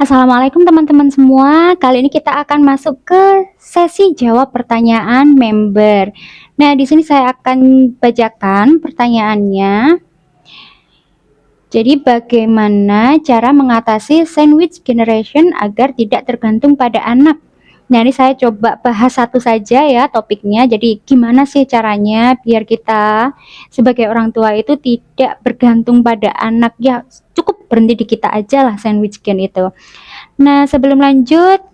Assalamualaikum teman-teman semua. Kali ini kita akan masuk ke sesi jawab pertanyaan member. Nah, di sini saya akan bacakan pertanyaannya. Jadi, bagaimana cara mengatasi sandwich generation agar tidak tergantung pada anak? Nah, ini saya coba bahas satu saja ya topiknya. Jadi, gimana sih caranya biar kita sebagai orang tua itu tidak bergantung pada anak? Ya, cukup berhenti di kita aja lah sandwich gen itu. Nah, sebelum lanjut,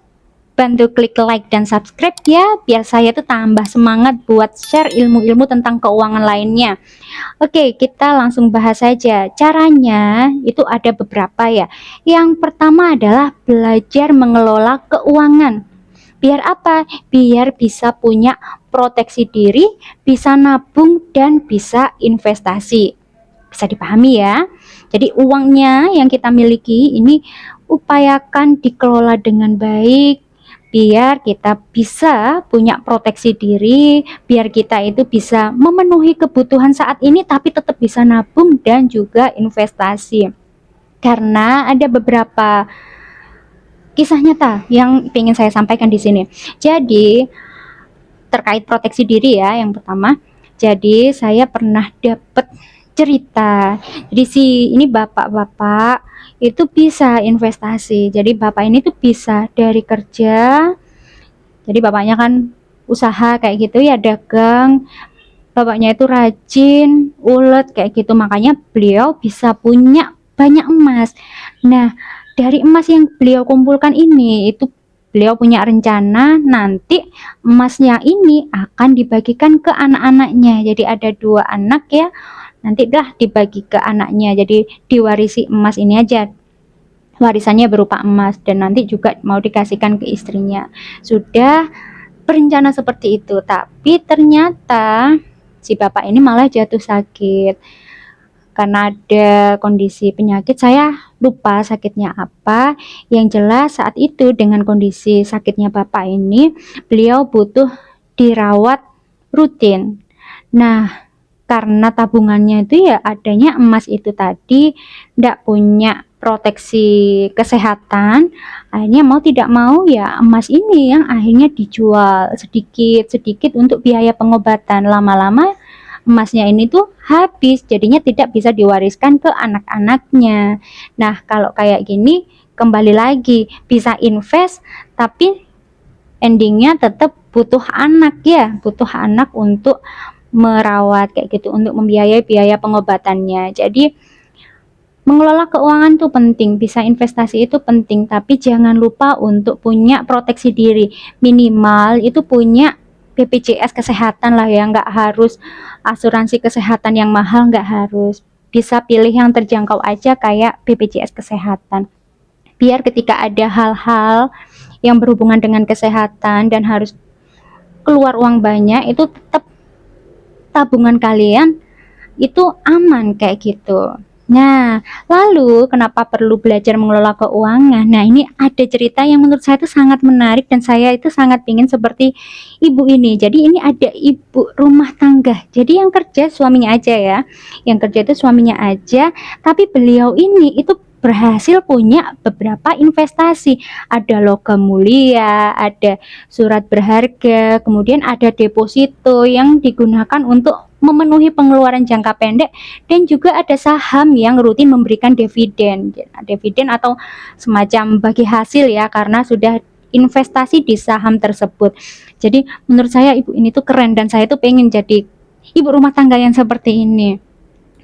bantu klik like dan subscribe ya, biar saya tuh tambah semangat buat share ilmu-ilmu tentang keuangan lainnya. Oke, kita langsung bahas saja. Caranya itu ada beberapa ya. Yang pertama adalah belajar mengelola keuangan. Biar apa? Biar bisa punya proteksi diri, bisa nabung, dan bisa investasi. Bisa dipahami ya. Jadi uangnya yang kita miliki ini upayakan dikelola dengan baik, biar kita bisa punya proteksi diri, biar kita itu bisa memenuhi kebutuhan saat ini tapi tetap bisa nabung dan juga investasi. Karena ada beberapa kisah nyata yang ingin saya sampaikan di sini. Jadi terkait proteksi diri ya, yang pertama. Jadi saya pernah dapat cerita. Jadi ini bapak-bapak itu bisa investasi. Jadi bapak ini tuh bisa dari kerja. Jadi bapaknya kan usaha kayak gitu ya, dagang. Bapaknya itu rajin, ulet kayak gitu. Makanya beliau bisa punya banyak emas. Nah, dari emas yang beliau kumpulkan ini itu beliau punya rencana nanti emasnya ini akan dibagikan ke anak-anaknya. Jadi ada 2 anak ya, nanti dah dibagi ke anaknya. Jadi diwarisi emas ini aja, warisannya berupa emas, dan nanti juga mau dikasihkan ke istrinya. Sudah berencana seperti itu, tapi ternyata si bapak ini malah jatuh sakit karena ada kondisi penyakit. Saya lupa sakitnya apa. Yang jelas saat itu dengan kondisi sakitnya bapak ini, beliau butuh dirawat rutin. Nah, karena tabungannya itu ya adanya emas itu tadi, tidak punya proteksi kesehatan, akhirnya mau tidak mau ya emas ini yang akhirnya dijual sedikit-sedikit untuk biaya pengobatan. Lama-lama emasnya ini tuh habis, jadinya tidak bisa diwariskan ke anak-anaknya. Nah, kalau kayak gini kembali lagi bisa invest tapi endingnya tetap butuh anak ya, butuh anak untuk merawat kayak gitu, untuk membiayai biaya pengobatannya. Jadi mengelola keuangan tuh penting, bisa investasi itu penting, tapi jangan lupa untuk punya proteksi diri. Minimal itu punya BPJS kesehatan lah ya, nggak harus asuransi kesehatan yang mahal, nggak harus. Bisa pilih yang terjangkau aja kayak BPJS kesehatan. Biar ketika ada hal-hal yang berhubungan dengan kesehatan dan harus keluar uang banyak, itu tetap tabungan kalian itu aman kayak gitu. Nah, lalu kenapa perlu belajar mengelola keuangan? Nah, ini ada cerita yang menurut saya itu sangat menarik dan saya itu sangat ingin seperti ibu ini. Jadi ini ada ibu rumah tangga. Jadi yang kerja suaminya aja ya. Yang kerja itu suaminya aja, tapi beliau ini itu berhasil punya beberapa investasi. Ada logam mulia, ada surat berharga, kemudian ada deposito yang digunakan untuk memenuhi pengeluaran jangka pendek, dan juga ada saham yang rutin memberikan dividen atau semacam bagi hasil ya, karena sudah investasi di saham tersebut. Jadi menurut saya ibu ini tuh keren dan saya tuh pengen jadi ibu rumah tangga yang seperti ini.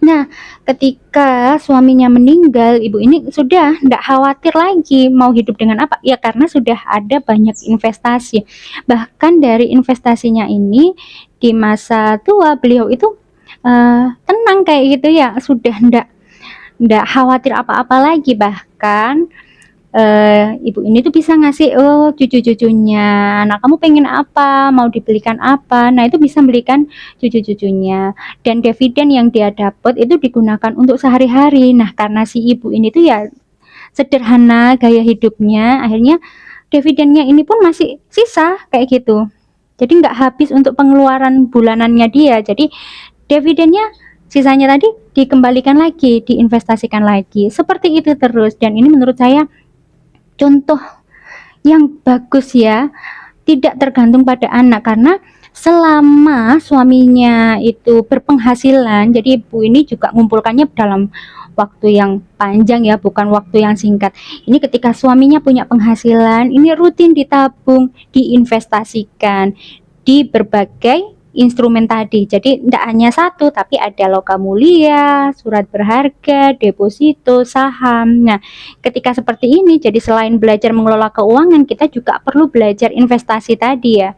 Nah, ketika suaminya meninggal, ibu ini sudah tidak khawatir lagi mau hidup dengan apa. Ya karena sudah ada banyak investasi. Bahkan dari investasinya ini di masa tua beliau itu tenang kayak gitu ya, sudah tidak khawatir apa-apa lagi. Bahkan ibu ini tuh bisa ngasih cucu-cucunya, nah kamu pengen apa, mau dibelikan apa, nah itu bisa belikan cucu-cucunya. Dan dividen yang dia dapat itu digunakan untuk sehari-hari. Nah karena si ibu ini tuh ya sederhana gaya hidupnya, akhirnya dividennya ini pun masih sisa kayak gitu, jadi nggak habis untuk pengeluaran bulanannya dia. Jadi dividennya sisanya tadi dikembalikan lagi, diinvestasikan lagi, seperti itu terus. Dan ini menurut saya contoh yang bagus ya, tidak tergantung pada anak, karena selama suaminya itu berpenghasilan, jadi ibu ini juga mengumpulkannya dalam waktu yang panjang ya, bukan waktu yang singkat. Ini ketika suaminya punya penghasilan, ini rutin ditabung, diinvestasikan di berbagai instrumen tadi. Jadi tidak hanya satu, tapi ada logam mulia, surat berharga, deposito, saham. Nah, ketika seperti ini, jadi selain belajar mengelola keuangan, kita juga perlu belajar investasi tadi ya.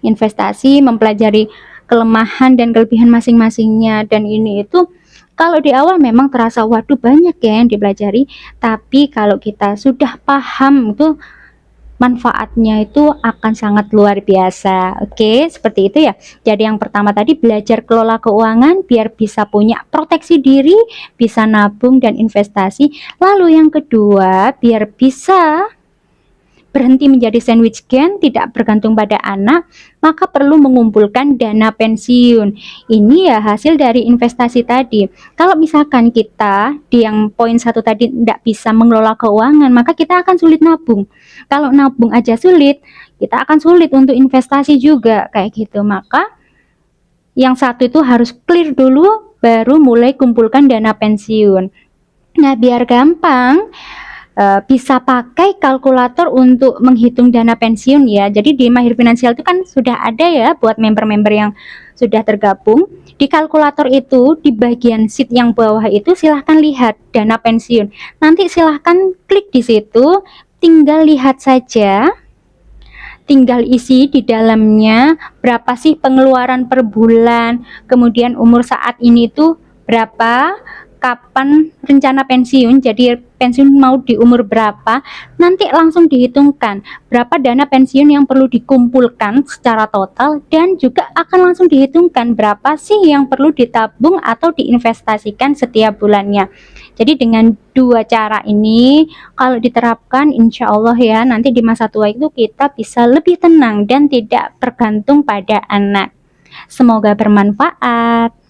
Investasi, mempelajari kelemahan dan kelebihan masing-masingnya, dan ini itu kalau di awal memang terasa waduh banyak ya yang dipelajari, tapi kalau kita sudah paham itu manfaatnya itu akan sangat luar biasa. Oke, seperti itu ya. Jadi yang pertama tadi belajar kelola keuangan biar bisa punya proteksi diri, bisa nabung dan investasi. Lalu yang kedua, biar bisa berhenti menjadi sandwich gen, tidak bergantung pada anak, maka perlu mengumpulkan dana pensiun. Ini ya hasil dari investasi tadi. Kalau misalkan kita di yang poin 1 tadi tidak bisa mengelola keuangan, maka kita akan sulit nabung. Kalau nabung aja sulit, kita akan sulit untuk investasi juga, kayak gitu. Maka yang satu itu harus clear dulu, baru mulai kumpulkan dana pensiun. Nah, biar gampang, bisa pakai kalkulator untuk menghitung dana pensiun ya. Jadi di Mahir Finansial itu kan sudah ada ya buat member-member yang sudah tergabung. Di kalkulator itu di bagian sheet yang bawah itu silahkan lihat dana pensiun. Nanti silahkan klik di situ, tinggal lihat saja. Tinggal isi di dalamnya berapa sih pengeluaran per bulan, kemudian umur saat ini tuh berapa, kapan rencana pensiun, jadi pensiun mau di umur berapa, nanti langsung dihitungkan berapa dana pensiun yang perlu dikumpulkan secara total, dan juga akan langsung dihitungkan berapa sih yang perlu ditabung atau diinvestasikan setiap bulannya. Jadi dengan dua cara ini kalau diterapkan, insya Allah ya nanti di masa tua itu kita bisa lebih tenang dan tidak tergantung pada anak. Semoga bermanfaat.